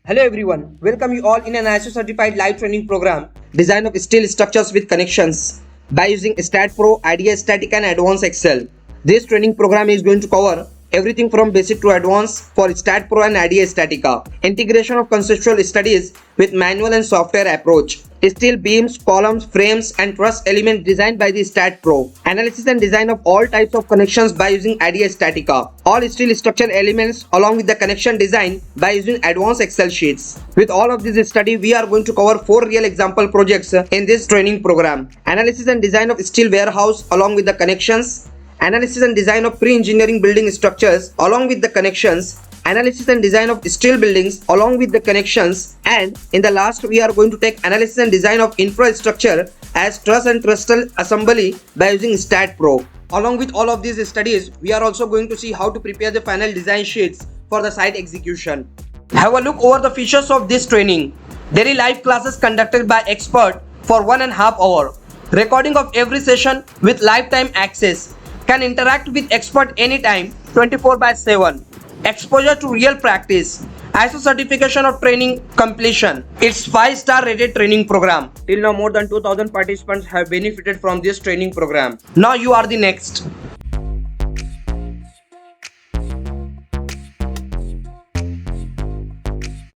Hello everyone, welcome you all in an ISO certified live training program, design of steel structures with connections by using STAAD Pro, IDEA StatiCa and Advanced Excel. This training program is going to cover everything from basic to advanced for STAAD Pro and IDEA StatiCa. Integration of conceptual studies with manual and software approach. Steel beams, columns, frames and truss elements designed by the STAAD Pro. Analysis and design of all types of connections by using IDEA StatiCa. All steel structure elements along with the connection design by using advanced Excel sheets. With all of this study, we are going to cover 4 real example projects in this training program. Analysis and design of steel warehouse along with the connections. Analysis and design of pre-engineering building structures along with the connections. Analysis and design of steel buildings along with the connections, and in the last we are going to take analysis and design of infrastructure as truss and trussel assembly by using STAAD Pro. Along with all of these studies, we are also going to see how to prepare the final design sheets for the site execution. Have a look over the features of this training. Daily live classes conducted by expert for 1.5 hours. Recording of every session with lifetime access. Can interact with expert anytime, 24/7. Exposure to real practice. ISO certification of training completion. It's 5-star rated training program. Till now more than 2000 participants have benefited from this training program. Now you are the next.